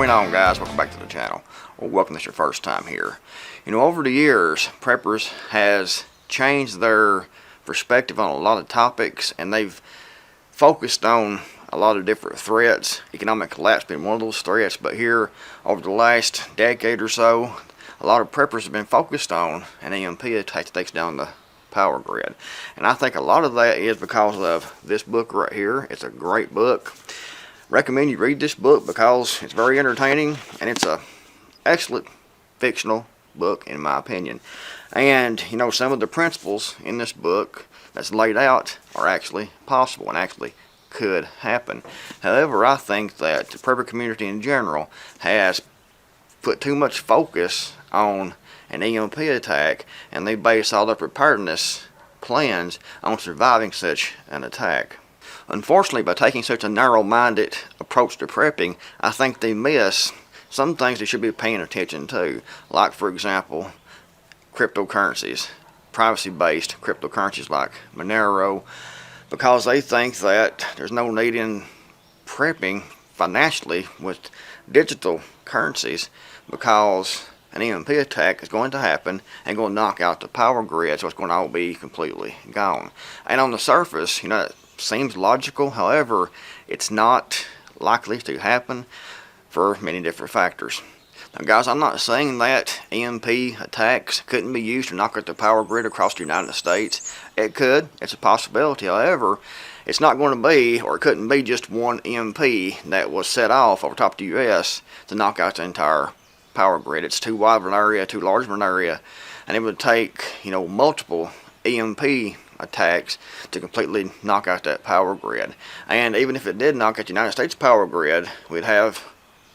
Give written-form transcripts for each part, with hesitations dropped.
going on, guys? Welcome back to the channel. Or welcome if it's your first time here. You know, over the years, Preppers has changed their perspective on a lot of topics, and they've focused on a lot of different threats. Economic collapse being one of those threats, but here over the last decade or so, a lot of preppers have been focused on an EMP attack that takes down the power grid. And I think a lot of that is because of this book right here. It's a great book. Recommend you read this book because it's very entertaining, and it's a excellent fictional book in my opinion. And you know, some of the principles in this book that's laid out are actually possible and actually could happen. However, I think that the prepper community in general has put too much focus on an EMP attack, and they base all their preparedness plans on surviving such an attack. Unfortunately, by taking such a narrow-minded approach to prepping, I think they miss some things they should be paying attention to, like, for example, cryptocurrencies, privacy-based cryptocurrencies like Monero, because they think that there's no need in prepping financially with digital currencies because an EMP attack is going to happen and going to knock out the power grid, so it's going to all be completely gone. And on the surface, you know, it seems logical. However, it's not likely to happen for many different factors. Now, guys, I'm not saying that EMP attacks couldn't be used to knock out the power grid across the United States. It could. It's a possibility. However, it's not going to be, or it couldn't be, just one EMP that was set off over top of the U.S. to knock out the entire power grid. It's too wide of an area, too large of an area, and it would take, you know, multiple EMP attacks to completely knock out that power grid. And even if it did knock out the United States power grid, we'd have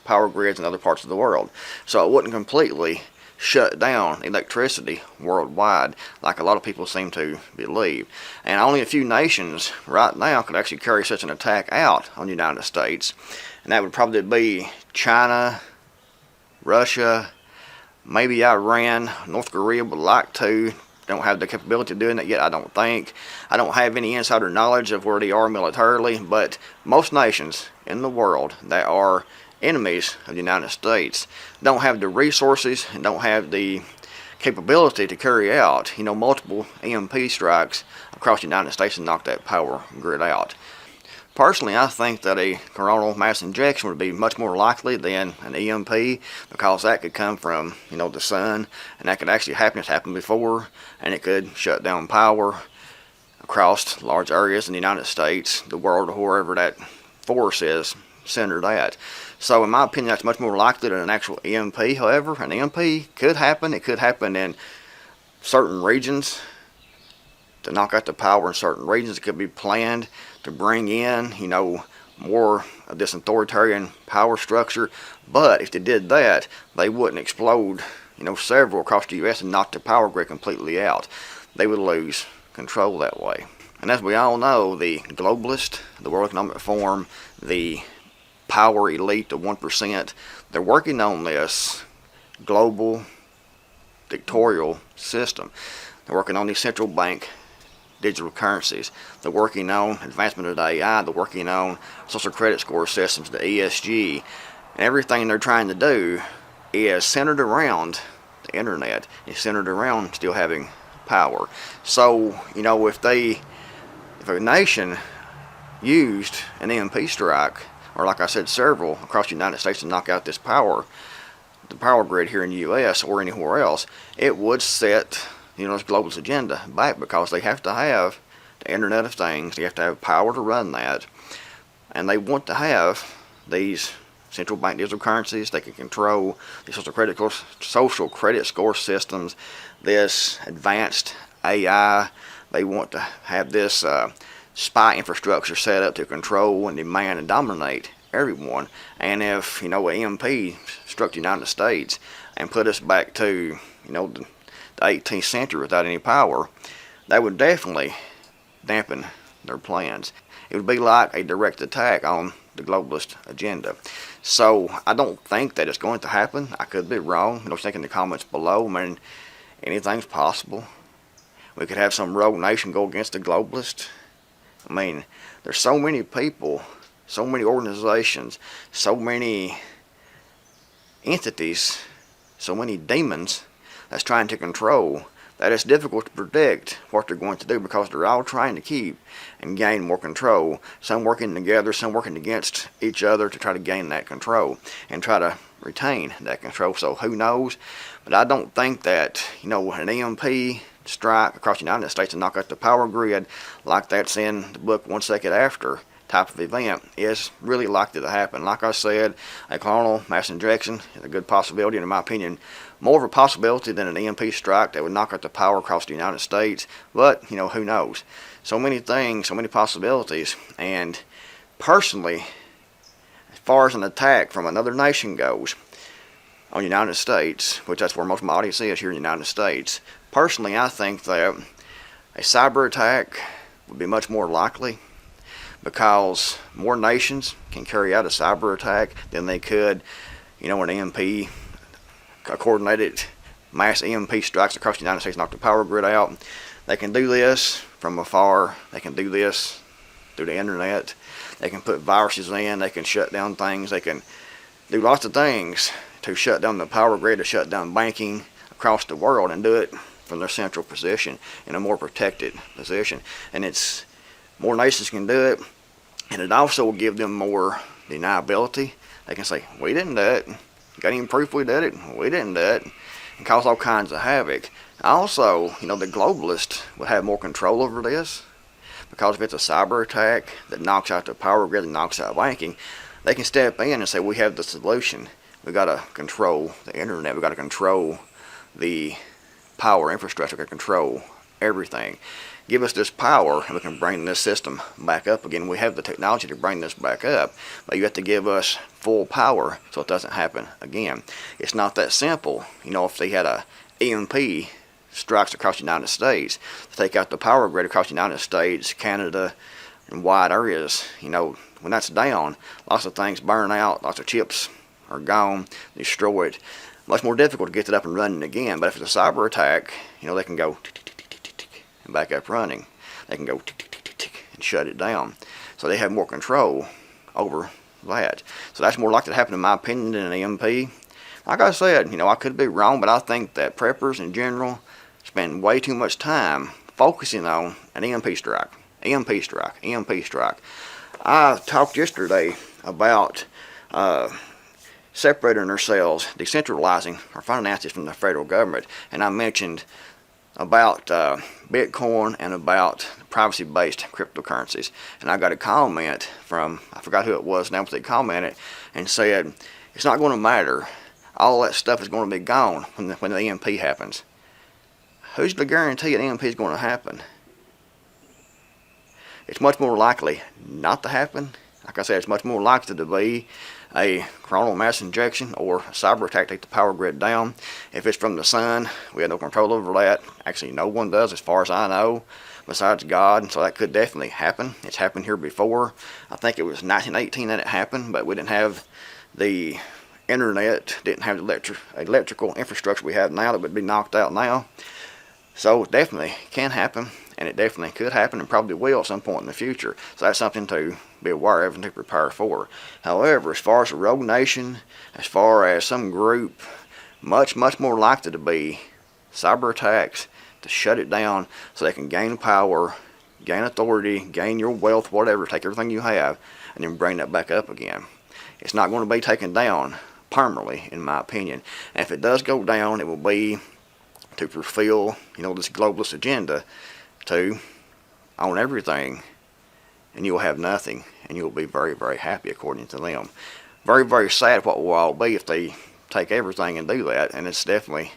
power grids in other parts of the world. So it wouldn't completely shut down electricity worldwide like a lot of people seem to believe. And only a few nations right now could actually carry such an attack out on the United States. And that would probably be China, Russia, maybe Iran. North Korea would like to. Don't have the capability of doing that yet, I don't think. I don't have any insider knowledge of where they are militarily, but most nations in the world that are enemies of the United States don't have the resources and don't have the capability to carry out, you know, multiple EMP strikes across the United States and knock that power grid out. Personally, I think that a coronal mass injection would be much more likely than an EMP, because that could come from, you know, the sun, and that could actually happen. It's happened before, and it could shut down power across large areas in the United States, the world, or wherever that force is centered at. So in my opinion, that's much more likely than an actual EMP. However, an EMP could happen. It could happen in certain regions to knock out the power in certain regions. It could be planned to bring in, you know, more of this authoritarian power structure. But if they did that, they wouldn't explode, you know, several across the U.S. and knock the power grid completely out. They would lose control that way. And as we all know, the globalists, the World Economic Forum, the power elite, the 1%, they're working on this global dictatorial system. They're working on these central bank digital currencies. They're working on advancement of the AI. They're working on social credit score systems, the ESG. And everything they're trying to do is centered around the internet. It's centered around still having power. So, you know, if a nation used an EMP strike, or like I said, several across the United States to knock out this the power grid here in the U.S. or anywhere else, it would set, you know, this globalist agenda back, because they have to have the Internet of Things. They have to have power to run that, and they want to have these central bank digital currencies. They can control the social credit score systems, this advanced AI. They want to have this spy infrastructure set up to control and demand and dominate everyone. And if, you know, an EMP struck the United States and put us back to, you know, the 18th century without any power, that would definitely dampen their plans. It would be like a direct attack on the globalist agenda. So I don't think that it's going to happen. I could be wrong. You know, think in the comments below. I mean, anything's possible. We could have some rogue nation go against the globalist. I mean, there's so many people, so many organizations, so many entities, so many demons that's trying to control, that it's difficult to predict what they're going to do, because they're all trying to keep and gain more control. Some working together, some working against each other to try to gain that control and try to retain that control. So who knows? But I don't think that, an EMP strike across the United States and knock out the power grid like that's in the book 1 Second After type of event is really likely to happen. Like I said, a coronal mass injection is a good possibility, and in my opinion, more of a possibility than an EMP strike that would knock out the power across the United States. But, who knows? So many things, so many possibilities. And personally, as far as an attack from another nation goes on the United States, which that's where most of my audience is here in the United States, personally, I think that a cyber attack would be much more likely, because more nations can carry out a cyber attack than they could, an EMP, a coordinated mass EMP strikes across the United States, knock the power grid out. They can do this from afar. They can do this through the internet. They can put viruses in. They can shut down things. They can do lots of things to shut down the power grid, to shut down banking across the world, and do it from their central position in a more protected position. And it's more nations can do it, and it also will give them more deniability. They can say, we didn't do it. Got any proof we did it? We didn't do it. And cause all kinds of havoc. Also, the globalists would have more control over this, because if it's a cyber attack that knocks out the power grid and knocks out banking, they can step in and say, we have the solution. We got to control the internet. We got to control the power infrastructure. We got to control everything. Give us this power and we can bring this system back up again. We have the technology to bring this back up, but you have to give us full power so it doesn't happen again. It's not that simple. If they had a EMP strikes across the United States to take out the power grid across the United States, Canada, and wide areas, when that's down, lots of things burn out, lots of chips are gone, destroyed. Much more difficult to get it up and running again. But if it's a cyber attack, they can go and back up running. They can go and shut it down. So they have more control over that. So that's more likely to happen, in my opinion, than an EMP. Like I said, I could be wrong, but I think that preppers in general spend way too much time focusing on an EMP strike. EMP strike. EMP strike. I talked yesterday about separating ourselves, decentralizing our finances from the federal government, and I mentioned about Bitcoin and about privacy-based cryptocurrencies. And I got a comment from, I forgot who it was now, but they commented and said, it's not going to matter. All that stuff is going to be gone when the EMP happens. Who's to guarantee an EMP is going to happen? It's much more likely not to happen. Like I said, it's much more likely to be a coronal mass injection or a cyber attack to take the power grid down. If it's from the sun, we have no control over that. Actually, no one does, as far as I know, besides God. So that could definitely happen. It's happened here before. I think it was 1918 that it happened, but we didn't have the internet, didn't have the electrical infrastructure we have now that would be knocked out now. So it definitely can happen, and it definitely could happen, and probably will at some point in the future. So that's something to be aware of and to prepare for. However, as far as a rogue nation, as far as some group, much more likely to be cyber attacks to shut it down so they can gain power, gain authority, gain your wealth, whatever, take everything you have, and then bring that back up again. It's not going to be taken down permanently, in my opinion. And if it does go down, it will be to fulfill, this globalist agenda to own everything, and you'll have nothing, and you'll be very, very happy according to them. Very, very sad what will all be if they take everything and do that, and it's definitely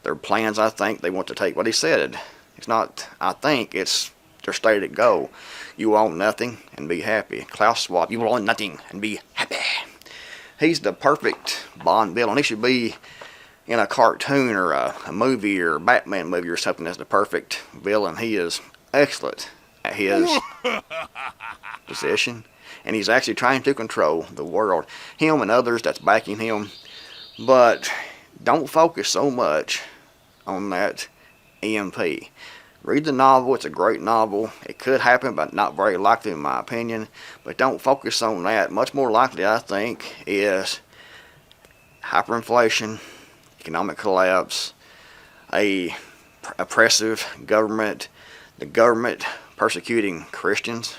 their plans. I think they want to take what he said. It's not, I think, it's their stated goal. You own nothing and be happy. Klaus Schwab, you will own nothing and be happy. He's the perfect Bond villain. He should be in a cartoon or a movie or a Batman movie or something as the perfect villain. He is excellent at his position, and he's actually trying to control the world. Him and others that's backing him, but don't focus so much on that EMP. Read the novel. It's a great novel. It could happen, but not very likely in my opinion. But don't focus on that. Much more likely, I think, is hyperinflation, economic collapse, a oppressive government, the government persecuting Christians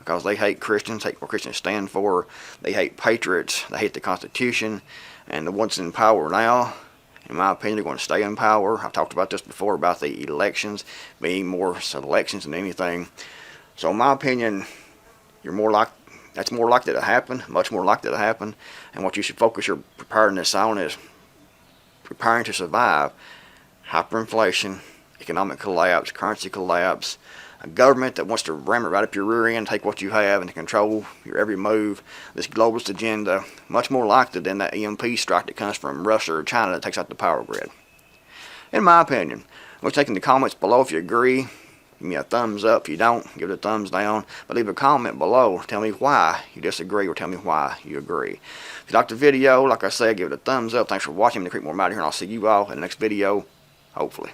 because they hate Christians, hate what Christians stand for. They hate patriots, they hate the Constitution, and the ones in power now, in my opinion, are going to stay in power. I've talked about this before about the elections being more elections than anything. So in my opinion, that's more likely to happen, much more likely to happen. And what you should focus your preparedness on is preparing to survive hyperinflation, economic collapse, currency collapse, a government that wants to ram it right up your rear end, take what you have, and to control your every move. This globalist agenda, much more likely than that EMP strike that comes from Russia or China that takes out the power grid. In my opinion, we'll take in the comments below if you agree. Give me a thumbs up. If you don't, give it a thumbs down. But leave a comment below. Tell me why you disagree or tell me why you agree. If you liked the video, like I said, give it a thumbs up. Thanks for watching. I'm Creekmore out here, and I'll see you all in the next video, hopefully.